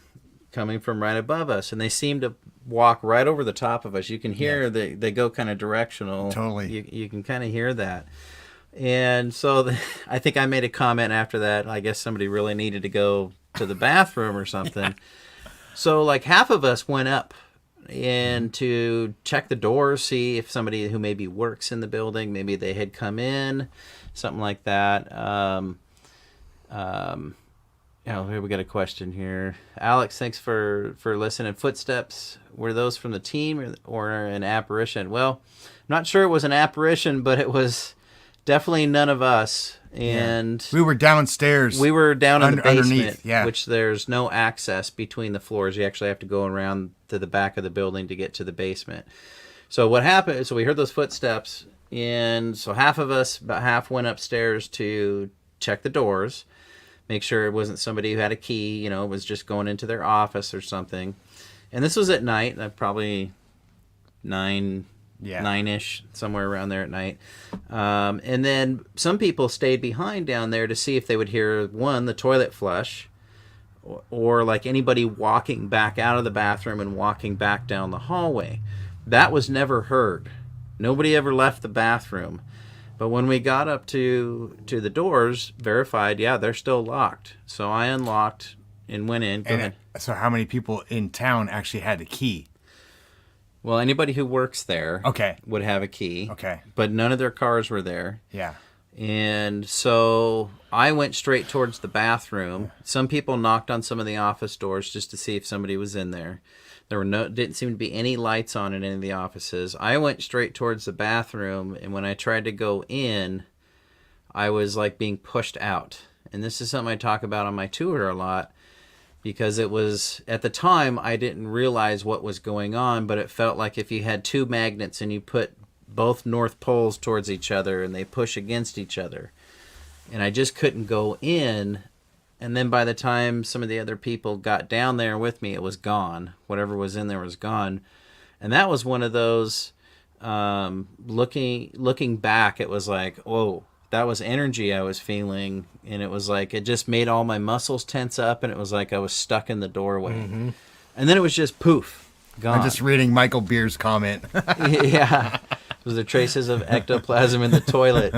coming from right above us, and they seem to walk right over the top of us. You can hear they go kind of directional. Totally. You can kind of hear that. And so I think I made a comment after that. I guess somebody really needed to go to the bathroom or something. So like half of us went up and to check the doors, see if somebody who maybe works in the building, maybe they had come in, something like that. Here we got a question here. Alex, thanks for listening. Footsteps, were those from the team or an apparition? Well, I'm not sure it was an apparition, but it was definitely none of us. And we were downstairs. We were down in the basement, underneath, which there's no access between the floors. You actually have to go around to the back of the building to get to the basement. So what happened, so we heard those footsteps, and so half of us, about half, went upstairs to check the doors, make sure it wasn't somebody who had a key, was just going into their office or something. And this was at night, probably 9-ish, somewhere around there at night. And then some people stayed behind down there to see if they would hear, one, the toilet flush, or like anybody walking back out of the bathroom and walking back down the hallway. That was never heard. Nobody ever left the bathroom. But when we got up to the doors, verified, they're still locked. So I unlocked and went in. Go ahead. So how many people in town actually had a key? Well, anybody who works there would have a key. Okay. But none of their cars were there. Yeah. And so I went straight towards the bathroom. Some people knocked on some of the office doors just to see if somebody was in there. There didn't seem to be any lights on in any of the offices. I went straight towards the bathroom, and when I tried to go in, I was like being pushed out. And this is something I talk about on my tour a lot, because it was, at the time, I didn't realize what was going on, but it felt like if you had two magnets and you put both north poles towards each other and they push against each other. And I just couldn't go in. And then by the time some of the other people got down there with me, it was gone. Whatever was in there was gone. And that was one of those, looking back, it was like, whoa, that was energy I was feeling. And it was like, it just made all my muscles tense up, and it was like I was stuck in the doorway. Mm-hmm. And then it was just poof, gone. I'm just reading Michael Beer's comment. Yeah. Was there traces of ectoplasm in the toilet?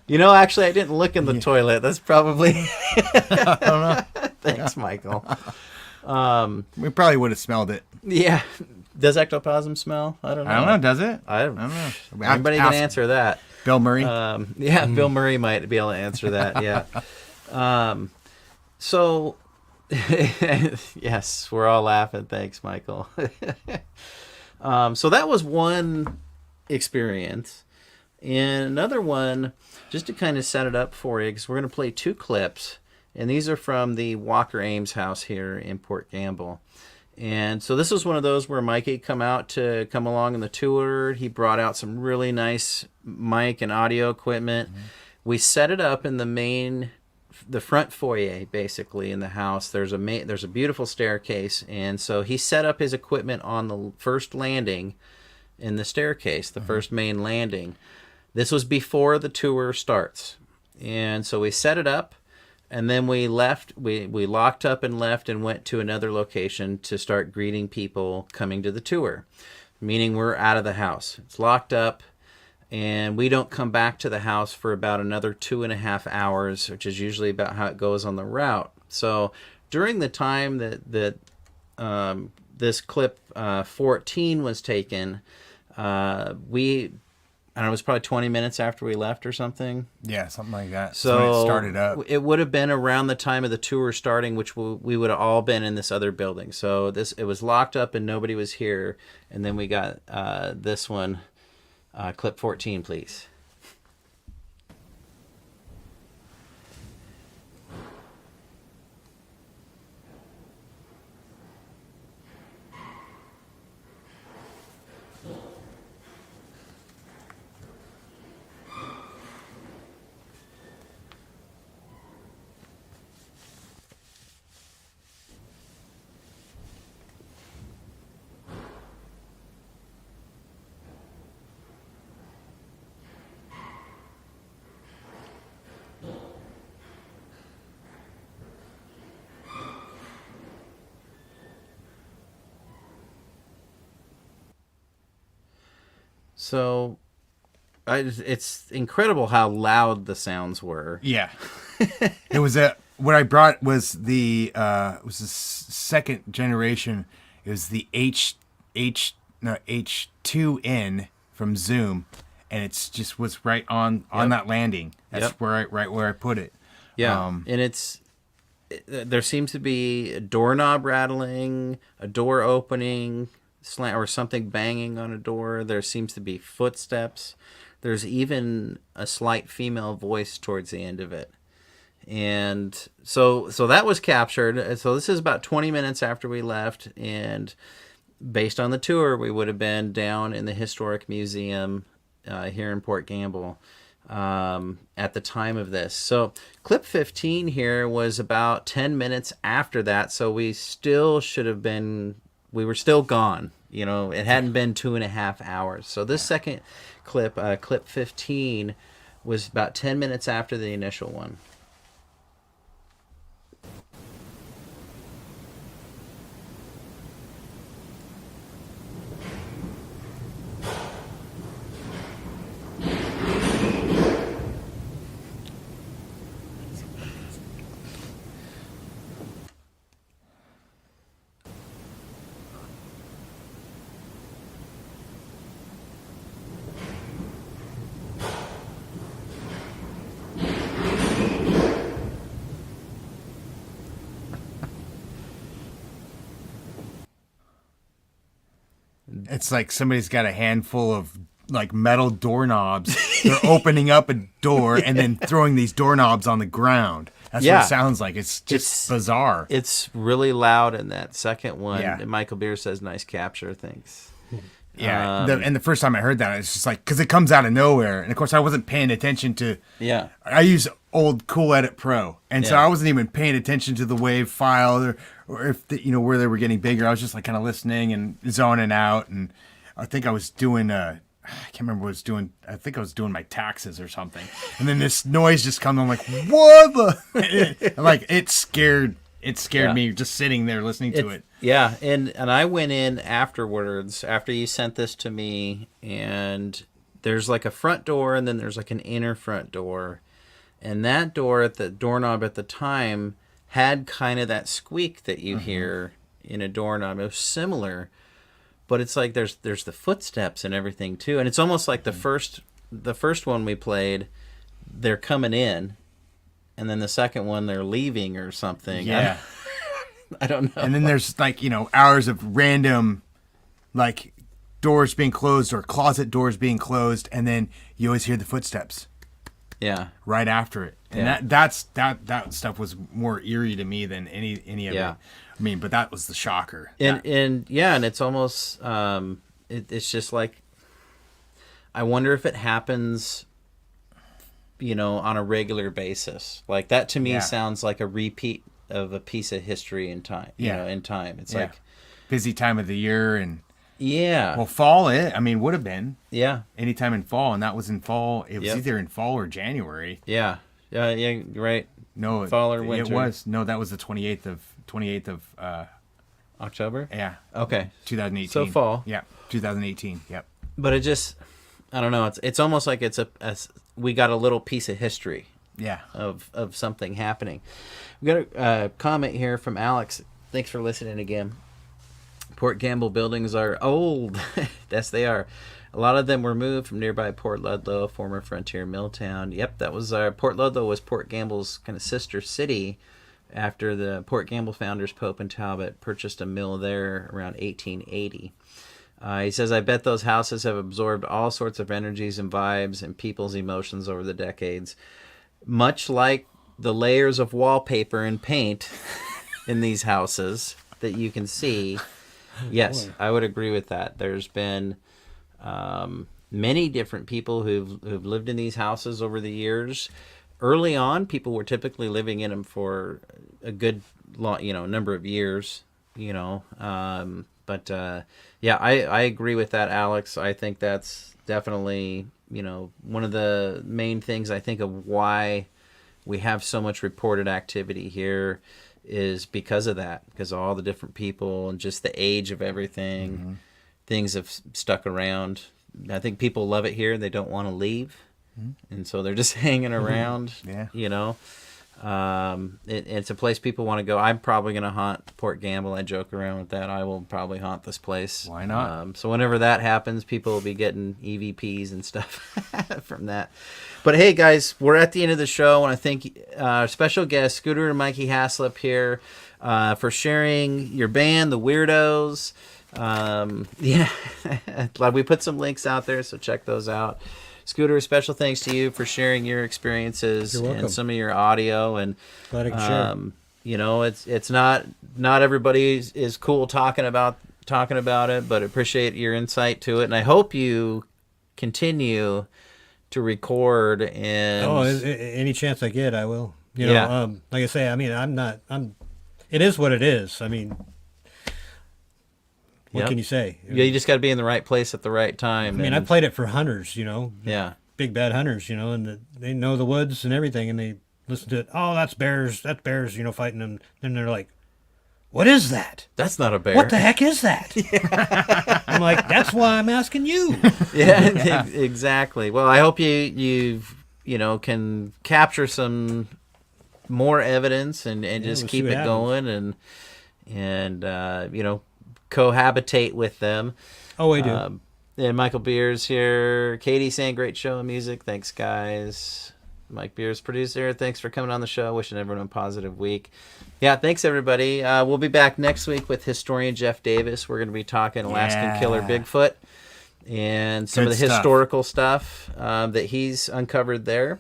Actually, I didn't look in the toilet. That's probably... I don't know. Thanks, Michael. We probably would have smelled it. Yeah. Does ectoplasm smell? I don't know. Does it? I don't know. Anybody can answer that. Bill Murray? Bill Murray might be able to answer that, yeah. So, yes, we're all laughing. Thanks, Michael. So that was one experience. And another one, just to kind of set it up for you, because we're going to play two clips. And these are from the Walker Ames house here in Port Gamble. And so this was one of those where Mykey come along on the tour. He brought out some really nice mic and audio equipment. Mm-hmm. We set it up in the front foyer, basically, in the house. There's a beautiful staircase, and so he set up his equipment on the first landing in the staircase, the first main landing. This was before the tour starts, and so we set it up, and then we left. We locked up and left and went to another location to start greeting people coming to the tour, meaning we're out of the house. It's locked up. And we don't come back to the house for about another 2.5 hours, which is usually about how it goes on the route. So during the time that this clip 14 was taken, it was probably 20 minutes after we left or something. Yeah, something like that. So when it started up. It would have been around the time of the tour starting, which we would have all been in this other building. So it was locked up and nobody was here. And then we got this one. Clip 14, please. So it's incredible how loud the sounds were. Yeah. It was what I brought was the second generation. It was the H2N from Zoom, and it's just was right on that landing. That's right where I put it. Yeah, and there seems to be a doorknob rattling, a door opening, or something banging on a door. There seems to be footsteps. There's even a slight female voice towards the end of it. And so that was captured. So this is about 20 minutes after we left, and based on the tour, we would have been down in the Historic Museum here in Port Gamble at the time of this. So clip 15 here was about 10 minutes after that, so we were still gone. You know, it hadn't been 2.5 hours. So this second clip, clip 15, was about 10 minutes after the initial one. It's like somebody's got a handful of like metal doorknobs. They're opening up a door and then throwing these doorknobs on the ground. That's what it sounds like. It's just bizarre. It's really loud in that second one. Yeah. And Michael Beer says, "Nice capture, thanks." Yeah, and the first time I heard that, it's just like, because it comes out of nowhere. And of course, I wasn't paying attention to. Yeah. I use old Cool Edit Pro, and so I wasn't even paying attention to the wave file or if where they were getting bigger. I was just like kind of listening and zoning out, and I think I was doing I can't remember what I was doing. I think I was doing my taxes or something, and then this noise just comes. I'm like, what the? Like it scared me just sitting there listening to it. Yeah, and I went in afterwards, after you sent this to me, and there's like a front door, and then there's like an inner front door. And that door at the doorknob at the time had kind of that squeak that you hear in a doorknob. It was similar, but it's like there's the footsteps and everything too. And it's almost like the first one we played, they're coming in, and then the second one they're leaving or something. Yeah. I don't know. And then there's like, hours of random like doors being closed or closet doors being closed, and then you always hear the footsteps. Yeah. Right after it. And that stuff was more eerie to me than any of it. I mean, but that was the shocker. And it's almost it's just like, I wonder if it happens on a regular basis. Like that to me sounds like a repeat of a piece of history in time. In time. It's like busy time of the year and yeah. Well, fall, would have been. Yeah. Anytime in fall, and that was in fall. It was either in fall or January. Yeah. Yeah, right. No, fall or winter. It was. No, that was the 28th of October? Yeah. Okay. 2018. So fall. Yeah, 2018. Yep. But it just, I don't know, it's almost like it's we got a little piece of history. Yeah. Of something happening. We got a comment here from Alex. Thanks for listening again. Port Gamble buildings are old. Yes, they are. A lot of them were moved from nearby Port Ludlow, former frontier mill town. Yep, that was Port Ludlow was Port Gamble's kind of sister city after the Port Gamble founders Pope and Talbot purchased a mill there around 1880. He says, I bet those houses have absorbed all sorts of energies and vibes and people's emotions over the decades. Much like the layers of wallpaper and paint in these houses that you can see. Yes, I would agree with that. There's been many different people who've lived in these houses over the years. Early on, people were typically living in them for a good number of years. But I agree with that, Alex. I think that's definitely one of the main things I think of why we have so much reported activity here. Is because of that, because of all the different people and just the age of everything. Things have stuck around, I think people love it here. They don't want to leave. And so they're just hanging around, you know. It's a place people want to go. I'm probably going to haunt Port Gamble. I joke around with that. I will probably haunt this place. Why not? So whenever that happens, people will be getting EVPs and stuff from that. But hey, guys, we're at the end of the show. I want to thank our special guest, Scooter and Mykey Haslip here, for sharing your band, the Weirdos. We put some links out there, so check those out. Scooter, special thanks to you for sharing your experiences and some of your audio. And glad I can share. You know, it's not everybody is cool talking about it, but appreciate your insight to it. And I hope you continue to record and any chance I get, I will. You know, like I say, I mean, it is what it is. I mean, what can you say? Yeah, you just got to be in the right place at the right time. I mean, I played it for hunters, you know. Yeah. Big bad hunters, you know, and they know the woods and everything, and they listen to it. Oh, that's bears, you know, fighting them. Then they're like, what is that? That's not a bear. What the heck is that? I'm like, that's why I'm asking you. Yeah, exactly. Well, I hope you can capture some more evidence and just keep it going and you know, cohabitate with them. Oh, I do. And Michael Beers here. Katie saying great show and music. Thanks, guys. Mike Beers, producer. Thanks for coming on the show. Wishing everyone a positive week. Yeah, thanks, everybody. We'll be back next week with historian Jeff Davis. We're going to be talking Alaskan Killer Bigfoot and some of the historical stuff that he's uncovered there.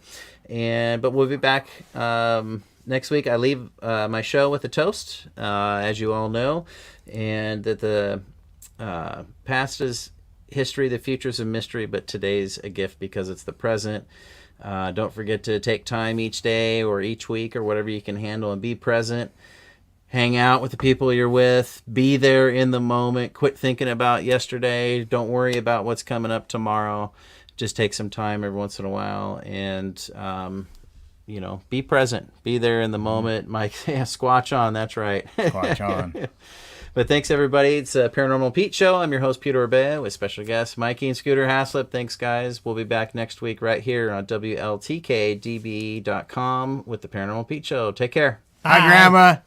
But we'll be back next week. I leave my show with a toast, as you all know, and that the past is history, the future is a mystery, but today's a gift because it's the present. Don't forget to take time each day or each week or whatever you can handle and be present. Hang out with the people you're with. Be there in the moment. Quit thinking about yesterday. Don't worry about what's coming up tomorrow. Just take some time every once in a while and you know, be present. Be there in the moment. Mike, squatch on. That's right. Squatch on. But thanks, everybody. It's a Paranormal Pete Show. I'm your host, Peter Orbea, with special guests Mykey and Scooter Haslip. Thanks, guys. We'll be back next week right here on WLTKDB.com with the Paranormal Pete Show. Take care. Hi, Grandma.